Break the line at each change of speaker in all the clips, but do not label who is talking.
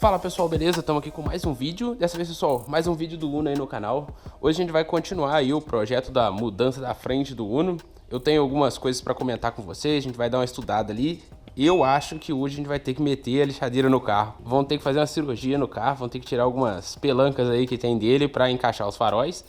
Fala pessoal, beleza? Estamos aqui com mais um vídeo. Dessa vez, pessoal, mais um vídeo do Uno aí no canal. Hoje a gente vai continuar aí o projeto da mudança da frente do Uno. Eu tenho algumas coisas para comentar com vocês, a gente vai dar uma estudada ali. Eu acho que hoje a gente vai ter que meter a lixadeira no carro. Vão ter que fazer uma cirurgia no carro, vão ter que tirar algumas pelancas aí que tem dele para encaixar os faróis.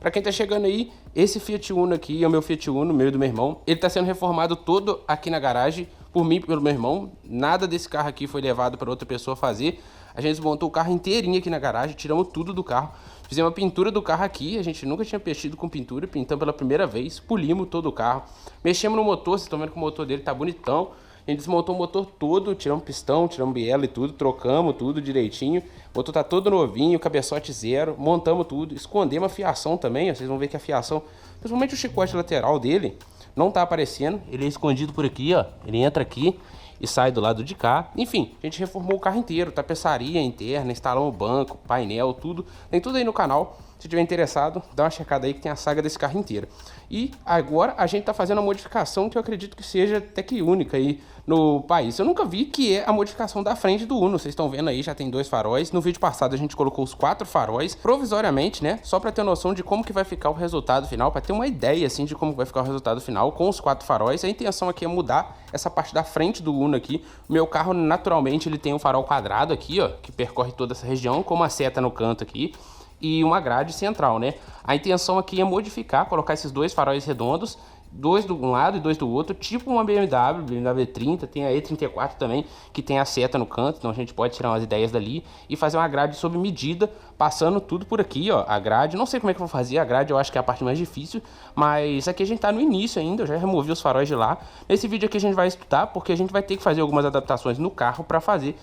Para quem tá chegando aí, esse Fiat Uno aqui é o meu Fiat Uno, meu e do meu irmão. Ele tá sendo reformado todo aqui na garagem, por mim e pelo meu irmão. Nada desse carro aqui foi levado para outra pessoa fazer. A gente desmontou o carro inteirinho aqui na garagem, tiramos tudo do carro. Fizemos uma pintura do carro aqui, a gente nunca tinha mexido com pintura, pintamos pela primeira vez, polimos todo o carro. Mexemos no motor, vocês estão vendo que o motor dele tá bonitão. A gente desmontou o motor todo, tiramos pistão, tiramos biela e tudo, trocamos tudo direitinho. O motor tá todo novinho, cabeçote zero, montamos tudo, escondemos a fiação também, ó, vocês vão ver que a fiação, principalmente o chicote lateral dele, não tá aparecendo. Ele é escondido por aqui, ó, ele entra aqui e sai do lado de cá. Enfim, a gente reformou o carro inteiro, tapeçaria interna, instalamos o banco, painel, tudo. Tem tudo aí no canal. Se tiver interessado, dá uma checada aí que tem a saga desse carro inteiro. E agora a gente tá fazendo uma modificação que eu acredito que seja até que única aí no país. Eu nunca vi, que é a modificação da frente do Uno. Vocês estão vendo aí, já tem 2 faróis. No vídeo passado a gente colocou os 4 faróis, provisoriamente, né? Só para ter noção de como que vai ficar o resultado final, para ter uma ideia assim de como vai ficar o resultado final com os 4 faróis. A intenção aqui é mudar essa parte da frente do Uno aqui. O meu carro, naturalmente, ele tem um farol quadrado aqui, ó, que percorre toda essa região, com uma seta no canto aqui e uma grade central, né? A intenção aqui é modificar, colocar esses 2 faróis redondos, 2 de um lado e 2 do outro, tipo uma BMW 30, tem a E34 também, que tem a seta no canto, então a gente pode tirar umas ideias dali e fazer uma grade sob medida, passando tudo por aqui, ó, a grade. Não sei como é que eu vou fazer a grade, eu acho que é a parte mais difícil, mas aqui a gente tá no início ainda, eu já removi os faróis de lá. Nesse vídeo aqui a gente vai estudar, porque a gente vai ter que fazer algumas adaptações no carro para fazer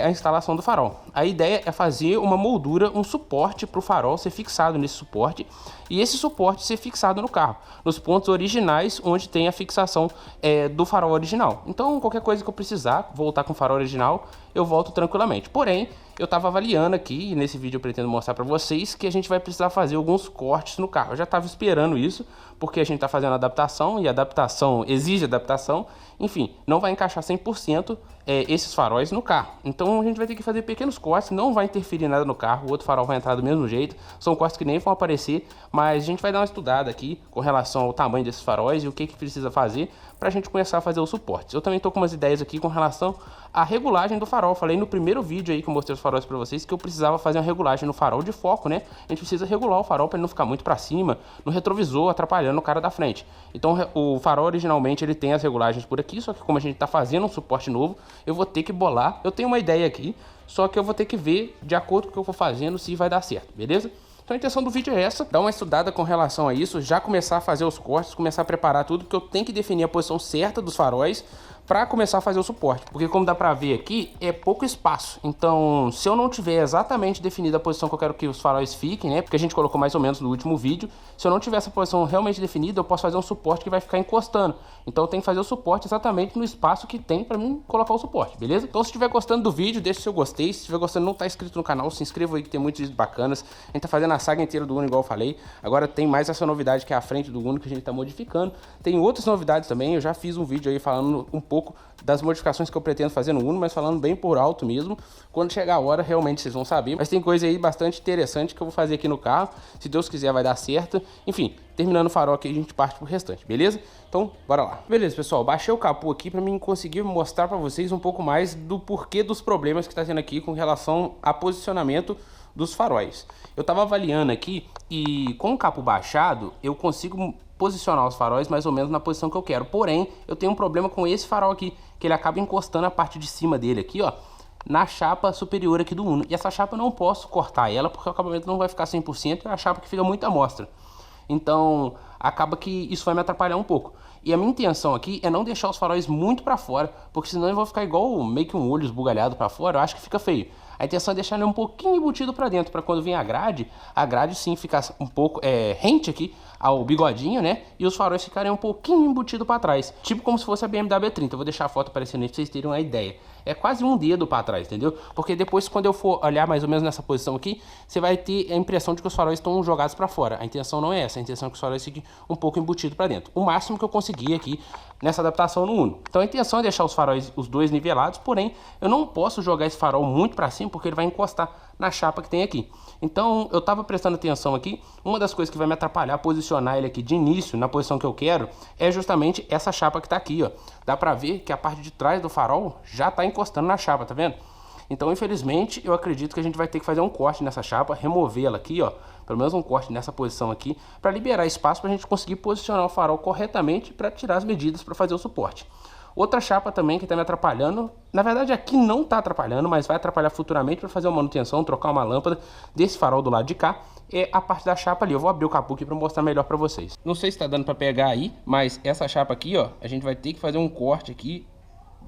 a instalação do farol. A ideia é fazer uma moldura, um suporte para o farol ser fixado nesse suporte, e esse suporte ser fixado no carro, nos pontos originais onde tem a fixação do farol original. Então qualquer coisa que eu precisar voltar com o farol original, eu volto tranquilamente. Porém, eu estava avaliando aqui, e nesse vídeo eu pretendo mostrar para vocês, que a gente vai precisar fazer alguns cortes no carro. Eu já estava esperando isso, porque a gente está fazendo adaptação, e adaptação exige adaptação. Enfim, não vai encaixar 100% esses faróis no carro. Então a gente vai ter que fazer pequenos cortes, não vai interferir nada no carro, o outro farol vai entrar do mesmo jeito. São cortes que nem vão aparecer, mas a gente vai dar uma estudada aqui com relação ao tamanho desses faróis e o que precisa fazer para a gente começar a fazer os suportes. Eu também estou com umas ideias aqui com relação à regulagem do farol. Eu falei no primeiro vídeo aí que eu mostrei os faróis para vocês que eu precisava fazer uma regulagem no farol de foco, né? A gente precisa regular o farol para ele não ficar muito para cima, no retrovisor, atrapalhando o cara da frente. Então o farol originalmente ele tem as regulagens por aqui, só que como a gente está fazendo um suporte novo, eu vou ter que bolar. Eu tenho uma ideia aqui, só que eu vou ter que ver de acordo com o que eu for fazendo se vai dar certo, beleza? Então a intenção do vídeo é essa, dar uma estudada com relação a isso, já começar a fazer os cortes, começar a preparar tudo, porque eu tenho que definir a posição certa dos faróis para começar a fazer o suporte, porque como dá para ver aqui, é pouco espaço. Então, se eu não tiver exatamente definida a posição que eu quero que os faróis fiquem, né, porque a gente colocou mais ou menos no último vídeo, se eu não tiver essa posição realmente definida, eu posso fazer um suporte que vai ficar encostando. Então eu tenho que fazer o suporte exatamente no espaço que tem para mim colocar o suporte, beleza? Então se estiver gostando do vídeo, deixa o seu gostei. Se estiver gostando e não está inscrito no canal, se inscreva aí que tem muitos vídeos bacanas. A gente tá fazendo a saga inteira do Uno, igual eu falei. Agora tem mais essa novidade que é a frente do Uno, que a gente tá modificando. Tem outras novidades também, eu já fiz um vídeo aí falando um pouco das modificações que eu pretendo fazer no Uno, mas falando bem por alto mesmo. Quando chegar a hora, realmente vocês vão saber. Mas tem coisa aí bastante interessante que eu vou fazer aqui no carro. Se Deus quiser, vai dar certo. Enfim, terminando o farol aqui, a gente parte pro restante, beleza? Então, bora lá. Beleza, pessoal, baixei o capô aqui para mim conseguir mostrar para vocês um pouco mais do porquê dos problemas que está tendo aqui com relação a posicionamento dos faróis. Eu tava avaliando aqui e com o capô baixado, eu consigo posicionar os faróis mais ou menos na posição que eu quero. Porém, eu tenho um problema com esse farol aqui, que ele acaba encostando a parte de cima dele aqui, ó, na chapa superior aqui do Uno. E essa chapa eu não posso cortar ela, porque o acabamento não vai ficar 100%, é a chapa que fica muito à mostra. Então, acaba que isso vai me atrapalhar um pouco. E a minha intenção aqui é não deixar os faróis muito para fora, porque senão eu vou ficar igual meio que um olho esbugalhado para fora, eu acho que fica feio. A intenção é deixar ele um pouquinho embutido para dentro, para quando vir a grade sim ficar um pouco rente aqui ao bigodinho, né? E os faróis ficarem um pouquinho embutidos para trás, tipo como se fosse a BMW 30. Eu vou deixar a foto aparecendo aí para vocês terem uma ideia. É quase um dedo para trás, entendeu? Porque depois, quando eu for olhar mais ou menos nessa posição aqui, você vai ter a impressão de que os faróis estão jogados para fora. A intenção não é essa, a intenção é que os faróis fiquem um pouco embutidos para dentro. O máximo que eu consegui aqui nessa adaptação no Uno. Então a intenção é deixar os faróis, os dois nivelados, porém eu não posso jogar esse farol muito para cima, assim, porque ele vai encostar na chapa que tem aqui. Então eu tava prestando atenção aqui, uma das coisas que vai me atrapalhar a posicionar ele aqui de início, na posição que eu quero, é justamente essa chapa que tá aqui, ó. Dá pra ver que a parte de trás do farol já tá encostando na chapa, tá vendo? Então, infelizmente, eu acredito que a gente vai ter que fazer um corte nessa chapa, removê-la aqui, ó, pelo menos um corte nessa posição aqui, para liberar espaço para a gente conseguir posicionar o farol corretamente para tirar as medidas para fazer o suporte. Outra chapa também que está me atrapalhando, na verdade aqui não está atrapalhando, mas vai atrapalhar futuramente para fazer uma manutenção, trocar uma lâmpada desse farol do lado de cá, é a parte da chapa ali. Eu vou abrir o capô aqui para mostrar melhor para vocês. Não sei se está dando para pegar aí, mas essa chapa aqui, ó, a gente vai ter que fazer um corte aqui,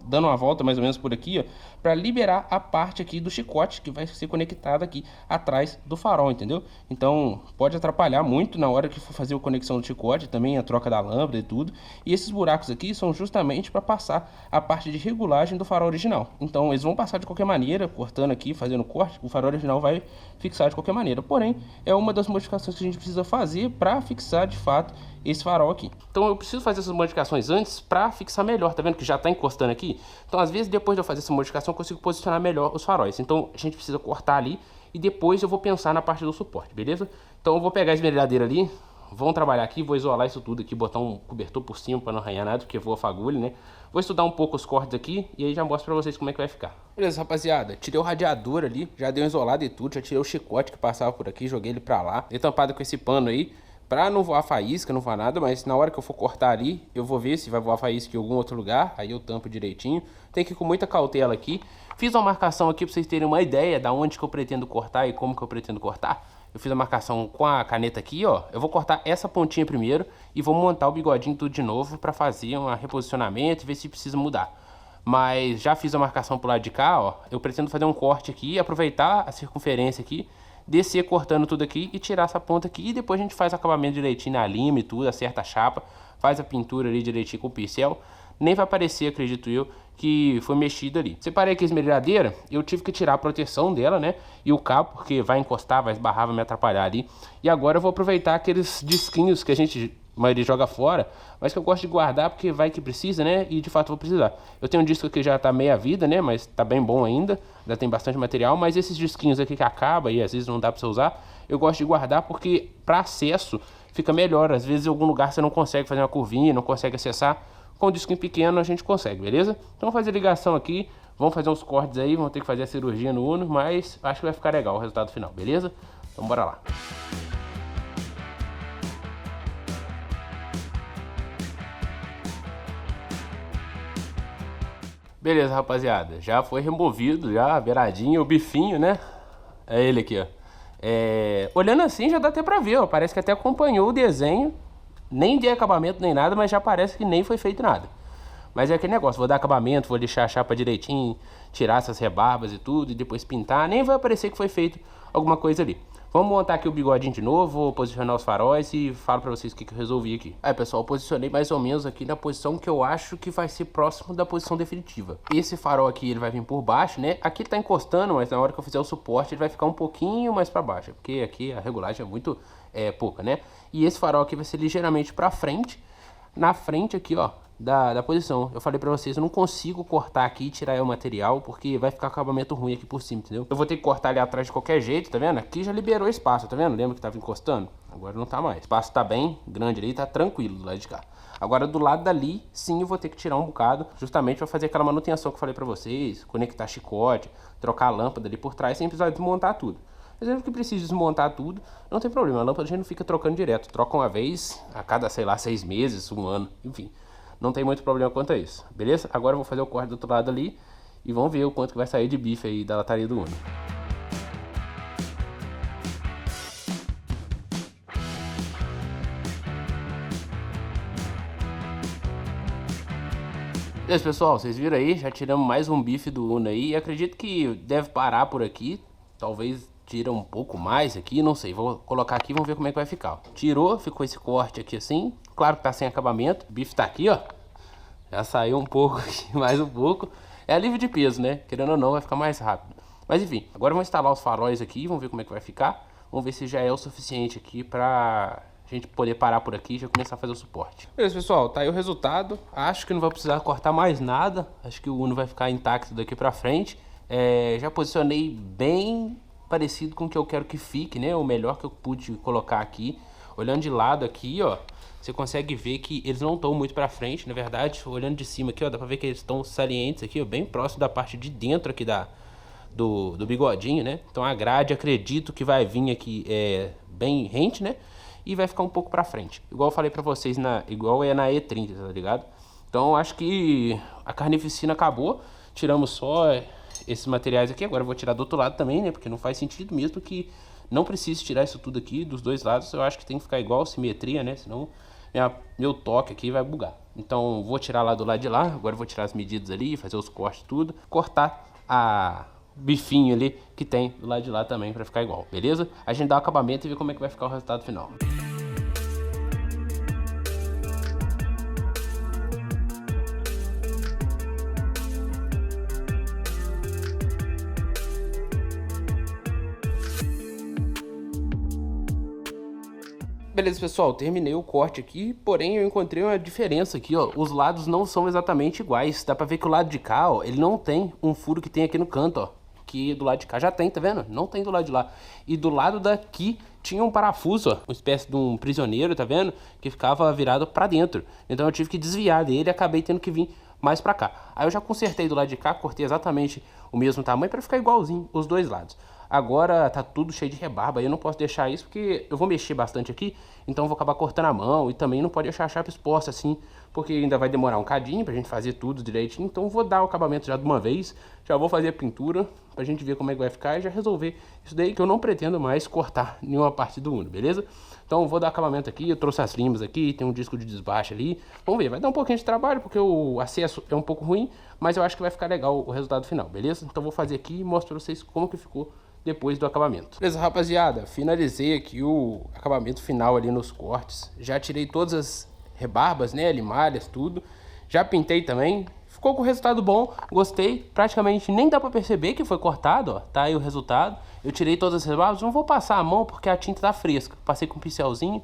dando uma volta mais ou menos por aqui, ó, para liberar a parte aqui do chicote que vai ser conectada aqui atrás do farol, entendeu? Então pode atrapalhar muito na hora que for fazer a conexão do chicote, também a troca da lâmpada e tudo. E esses buracos aqui são justamente para passar a parte de regulagem do farol original. Então eles vão passar de qualquer maneira, cortando aqui, fazendo corte, o farol original vai fixar de qualquer maneira. Porém, é uma das modificações que a gente precisa fazer para fixar de fato esse farol aqui. Então eu preciso fazer essas modificações antes para fixar melhor, tá vendo que já está encostando aqui? Então às vezes depois de eu fazer essa modificação eu consigo posicionar melhor os faróis. Então a gente precisa cortar ali e depois eu vou pensar na parte do suporte, beleza? Então eu vou pegar a esmerilhadeira ali, vamos trabalhar aqui, vou isolar isso tudo aqui, botar um cobertor por cima para não arranhar nada, porque voa fagulha, né? Vou estudar um pouco os cortes aqui e aí já mostro para vocês como é que vai ficar. Beleza, rapaziada, tirei o radiador ali, já dei uma isolada e tudo, já tirei o chicote que passava por aqui, joguei ele para lá, dei tampado com esse pano aí, pra não voar faísca, não voar nada, mas na hora que eu for cortar ali, eu vou ver se vai voar faísca em algum outro lugar, aí eu tampo direitinho. Tem que ir com muita cautela aqui. Fiz uma marcação aqui pra vocês terem uma ideia da onde que eu pretendo cortar e como que eu pretendo cortar. Eu fiz a marcação com a caneta aqui, ó. Eu vou cortar essa pontinha primeiro e vou montar o bigodinho tudo de novo pra fazer um reposicionamento e ver se precisa mudar. Mas já fiz a marcação pro lado de cá, ó. Eu pretendo fazer um corte aqui, aproveitar a circunferência aqui, descer cortando tudo aqui e tirar essa ponta aqui. E depois a gente faz o acabamento direitinho na lima e tudo, acerta a chapa, faz a pintura ali direitinho com o pincel. Nem vai parecer, acredito eu, que foi mexido ali. Separei aqui a esmerilhadeira, eu tive que tirar a proteção dela, né? E o cabo, porque vai encostar, vai esbarrar, vai me atrapalhar ali. E agora eu vou aproveitar aqueles disquinhos que a maioria joga fora, mas que eu gosto de guardar porque vai que precisa, né? E de fato vou precisar. Eu tenho um disco que já tá meia vida, né? Mas tá bem bom ainda, ainda tem bastante material. Mas esses disquinhos aqui que acaba e às vezes não dá pra você usar, eu gosto de guardar porque para acesso fica melhor. Às vezes em algum lugar você não consegue fazer uma curvinha, não consegue acessar. Com o disquinho pequeno a gente consegue, beleza? Então vamos fazer ligação aqui, vamos fazer uns cortes aí, vamos ter que fazer a cirurgia no Uno, mas acho que vai ficar legal o resultado final, beleza? Então bora lá. Beleza, rapaziada, já foi removido, já beiradinho, o bifinho, né? É ele aqui, ó. Olhando assim já dá até pra ver, ó, parece que até acompanhou o desenho. Nem de acabamento nem nada, mas já parece que nem foi feito nada. Mas é aquele negócio, vou dar acabamento, vou deixar a chapa direitinho, tirar essas rebarbas e tudo, e depois pintar. Nem vai parecer que foi feito alguma coisa ali. Vamos montar aqui o bigodinho de novo, vou posicionar os faróis e falo pra vocês o que eu resolvi aqui. Aí pessoal, eu posicionei mais ou menos aqui na posição que eu acho que vai ser próximo da posição definitiva. Esse farol aqui ele vai vir por baixo, né? Aqui ele tá encostando, mas na hora que eu fizer o suporte ele vai ficar um pouquinho mais pra baixo. Porque aqui a regulagem é muito pouca, né? E esse farol aqui vai ser ligeiramente pra frente. Na frente aqui, ó, da posição. Eu falei pra vocês, eu não consigo cortar aqui e tirar o material, porque vai ficar acabamento ruim aqui por cima, entendeu? Eu vou ter que cortar ali atrás de qualquer jeito, tá vendo? Aqui já liberou espaço, tá vendo? Lembra que tava encostando? Agora não tá mais. O espaço tá bem grande ali, tá tranquilo do lado de cá. Agora do lado dali, sim, eu vou ter que tirar um bocado, justamente pra fazer aquela manutenção que eu falei pra vocês, conectar chicote, trocar a lâmpada ali por trás, sem precisar desmontar tudo. Exemplo que precisa desmontar tudo, não tem problema, a lâmpada a gente não fica trocando direto, troca uma vez a cada, sei lá, 6 meses, um ano, enfim, não tem muito problema quanto a isso, beleza? Agora eu vou fazer o corte do outro lado ali e vamos ver o quanto que vai sair de bife aí da lataria do Uno. Beleza, pessoal, vocês viram aí, já tiramos mais um bife do Uno aí, e acredito que deve parar por aqui, talvez tira um pouco mais aqui, não sei, vou colocar aqui e vamos ver como é que vai ficar. Tirou, ficou esse corte aqui assim, claro que tá sem acabamento, o bife tá aqui, ó, já saiu um pouco aqui, mais um pouco, é alívio de peso, né, querendo ou não vai ficar mais rápido. Mas enfim, agora vamos instalar os faróis aqui, vamos ver como é que vai ficar, vamos ver se já é o suficiente aqui pra a gente poder parar por aqui e já começar a fazer o suporte. Beleza, pessoal, tá aí o resultado, acho que não vai precisar cortar mais nada, acho que o Uno vai ficar intacto daqui pra frente. Já posicionei bem parecido com o que eu quero que fique, né? O melhor que eu pude colocar aqui. Olhando de lado aqui, ó, você consegue ver que eles não estão muito pra frente, na verdade. Olhando de cima aqui, ó, dá pra ver que eles estão salientes aqui, ó, bem próximo da parte de dentro aqui do bigodinho, né? Então a grade, acredito que vai vir aqui bem rente, né? E vai ficar um pouco pra frente. Igual eu falei pra vocês, igual é na E30, tá ligado? Então acho que a carnificina acabou. Tiramos só esses materiais aqui. Agora eu vou tirar do outro lado também, né? Porque não faz sentido, mesmo que não precise tirar isso tudo aqui dos dois lados. Eu acho que tem que ficar igual, simetria, né? Senão meu toque aqui vai bugar. Então vou tirar lá do lado de lá. Agora eu vou tirar as medidas ali, fazer os cortes tudo. Cortar a bifinho ali que tem do lado de lá também pra ficar igual, beleza? A gente dá o acabamento e vê como é que vai ficar o resultado final. Beleza, pessoal, terminei o corte aqui, porém eu encontrei uma diferença aqui, ó. Os lados não são exatamente iguais. Dá pra ver que o lado de cá, ó, ele não tem um furo que tem aqui no canto, ó. Que do lado de cá já tem, tá vendo? Não tem do lado de lá. E do lado daqui tinha um parafuso, ó, uma espécie de um prisioneiro, tá vendo? Que ficava virado pra dentro. Então eu tive que desviar dele e acabei tendo que vir mais pra cá. Aí eu já consertei do lado de cá, cortei exatamente o mesmo tamanho pra ficar igualzinho os dois lados. Agora tá tudo cheio de rebarba, aí eu não posso deixar isso porque eu vou mexer bastante aqui, então eu vou acabar cortando a mão e também não pode deixar a chapa exposta assim, porque ainda vai demorar um cadinho pra gente fazer tudo direitinho, então eu vou dar o acabamento já de uma vez, já vou fazer a pintura pra gente ver como é que vai ficar e já resolver isso daí, que eu não pretendo mais cortar nenhuma parte do Uno, beleza? Então eu vou dar acabamento aqui, eu trouxe as limas aqui, tem um disco de desbaste ali, vamos ver, vai dar um pouquinho de trabalho porque o acesso é um pouco ruim, mas eu acho que vai ficar legal o resultado final, beleza? Então eu vou fazer aqui e mostro pra vocês como que ficou depois do acabamento. Beleza, rapaziada, finalizei aqui o acabamento final ali nos cortes. Já tirei todas as rebarbas, né, limalhas, tudo. Já pintei também. Ficou com resultado bom, gostei. Praticamente nem dá pra perceber que foi cortado, ó. Tá aí o resultado. Eu tirei todas as rebarbas, não vou passar a mão porque a tinta tá fresca. Passei com um pincelzinho.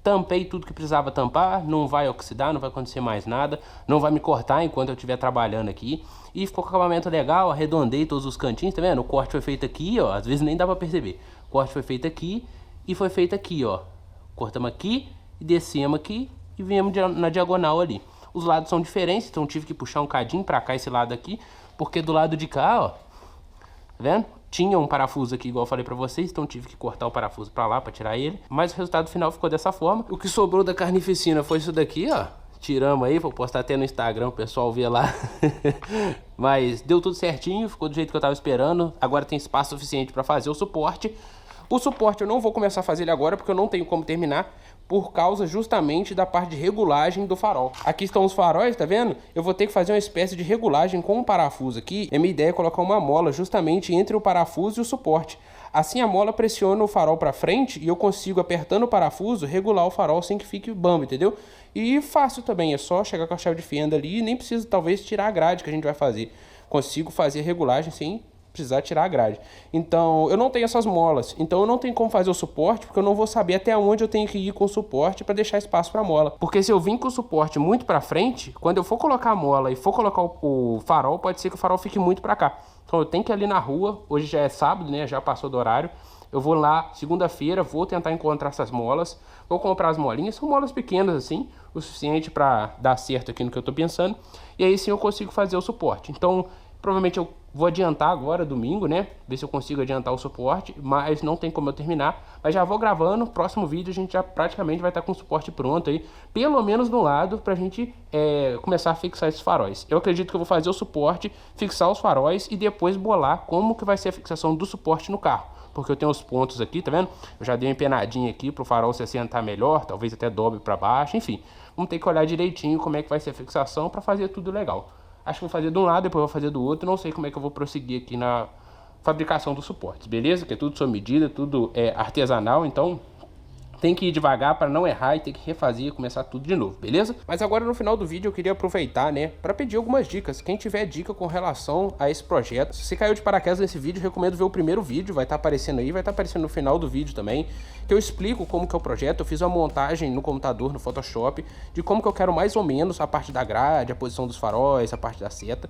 Tampei tudo que precisava tampar, não vai oxidar, não vai acontecer mais nada, não vai me cortar enquanto eu estiver trabalhando aqui. E ficou com acabamento legal, arredondei todos os cantinhos, tá vendo? O corte foi feito aqui, ó, às vezes nem dá pra perceber. O corte foi feito aqui e foi feito aqui, ó. Cortamos aqui e descemos aqui e viemos na diagonal ali. Os lados são diferentes, então tive que puxar um cadinho pra cá esse lado aqui, porque do lado de cá, ó, tá vendo? Tinha um parafuso aqui, igual eu falei pra vocês, então tive que cortar o parafuso pra lá, pra tirar ele. Mas o resultado final ficou dessa forma. O que sobrou da carnificina foi isso daqui, ó. Tiramos aí, vou postar até no Instagram, o pessoal vê lá. Mas deu tudo certinho, ficou do jeito que eu tava esperando. Agora tem espaço suficiente pra fazer o suporte. O suporte eu não vou começar a fazer ele agora, porque eu não tenho como terminar, por causa justamente da parte de regulagem do farol. Aqui estão os faróis, tá vendo? Eu vou ter que fazer uma espécie de regulagem com um parafuso aqui. E a minha ideia é colocar uma mola justamente entre o parafuso e o suporte. Assim a mola pressiona o farol para frente e eu consigo, apertando o parafuso, regular o farol sem que fique bambo, entendeu? E fácil também, é só chegar com a chave de fenda ali e nem precisa talvez tirar a grade que a gente vai fazer. Consigo fazer a regulagem sem precisar tirar a grade. Então, eu não tenho essas molas. Então, eu não tenho como fazer o suporte, porque eu não vou saber até onde eu tenho que ir com o suporte para deixar espaço para a mola. Porque se eu vim com o suporte muito para frente, quando eu for colocar a mola e for colocar o farol, pode ser que o farol fique muito para cá. Então, eu tenho que ir ali na rua. Hoje já é sábado, né? Já passou do horário. Eu vou lá segunda-feira, vou tentar encontrar essas molas. Vou comprar as molinhas. São molas pequenas assim, o suficiente para dar certo aqui no que eu tô pensando. E aí sim eu consigo fazer o suporte. Então, provavelmente eu vou adiantar agora, domingo, né? Ver se eu consigo adiantar o suporte, mas não tem como eu terminar. Mas já vou gravando, próximo vídeo a gente já praticamente vai estar com o suporte pronto aí. Pelo menos no lado, pra gente começar a fixar esses faróis. Eu acredito que eu vou fazer o suporte, fixar os faróis e depois bolar como que vai ser a fixação do suporte no carro. Porque eu tenho os pontos aqui, tá vendo? Eu já dei uma empenadinha aqui pro farol se assentar melhor, talvez até dobre pra baixo, enfim. Vamos ter que olhar direitinho como é que vai ser a fixação pra fazer tudo legal. Acho que vou fazer de um lado, depois vou fazer do outro. Não sei como é que eu vou prosseguir aqui na fabricação dos suportes, beleza? Que é tudo sob medida, tudo artesanal, então tem que ir devagar para não errar e ter que refazer e começar tudo de novo, beleza? Mas agora no final do vídeo eu queria aproveitar, né, para pedir algumas dicas. Quem tiver dica com relação a esse projeto, se você caiu de paraquedas nesse vídeo, recomendo ver o primeiro vídeo, vai estar aparecendo aí, vai estar aparecendo no final do vídeo também, que eu explico como que é o projeto. Eu fiz uma montagem no computador, no Photoshop, de como que eu quero mais ou menos a parte da grade, a posição dos faróis, a parte da seta.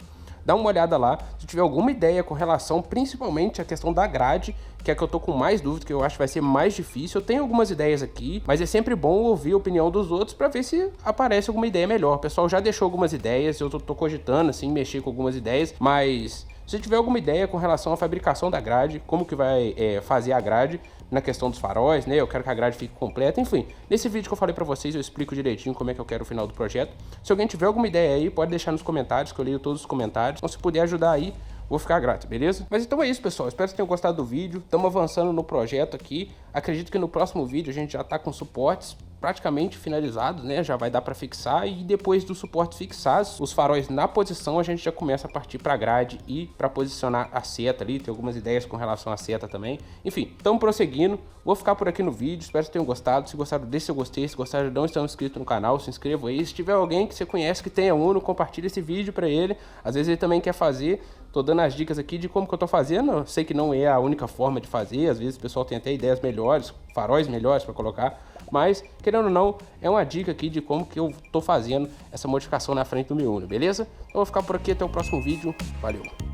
dá uma olhada lá. Se tiver alguma ideia com relação, principalmente a questão da grade, que é que eu tô com mais dúvida, que eu acho que vai ser mais difícil. Eu tenho algumas ideias aqui, mas é sempre bom ouvir a opinião dos outros para ver se aparece alguma ideia melhor. O pessoal já deixou algumas ideias, eu tô cogitando, assim, mexer com algumas ideias, mas se tiver alguma ideia com relação à fabricação da grade, como que vai fazer a grade na questão dos faróis, né? Eu quero que a grade fique completa, enfim. Nesse vídeo que eu falei pra vocês, eu explico direitinho como é que eu quero o final do projeto. Se alguém tiver alguma ideia aí, pode deixar nos comentários, que eu leio todos os comentários. Então, se puder ajudar aí, vou ficar grato, beleza? Mas então é isso, pessoal. Espero que tenham gostado do vídeo. Estamos avançando no projeto aqui. Acredito que no próximo vídeo a gente já tá com suportes praticamente finalizados, né? Já vai dar para fixar, e depois dos suportes fixados, os faróis na posição, a gente já começa a partir para grade e para posicionar a seta ali. Tem algumas ideias com relação à seta também. Enfim, estamos prosseguindo. Vou ficar por aqui no vídeo. Espero que tenham gostado. Se gostaram, deixe seu gostei. Se gostaram, não estão inscritos no canal, se inscrevam aí. Se tiver alguém que você conhece que tenha Uno, compartilhe esse vídeo para ele. Às vezes ele também quer fazer. Tô dando as dicas aqui de como que eu tô fazendo. Eu sei que não é a única forma de fazer. Às vezes o pessoal tem até ideias melhores, faróis melhores para colocar. Mas, querendo ou não, é uma dica aqui de como que eu tô fazendo essa modificação na frente do meu Uno, beleza? Então eu vou ficar por aqui, até o próximo vídeo. Valeu!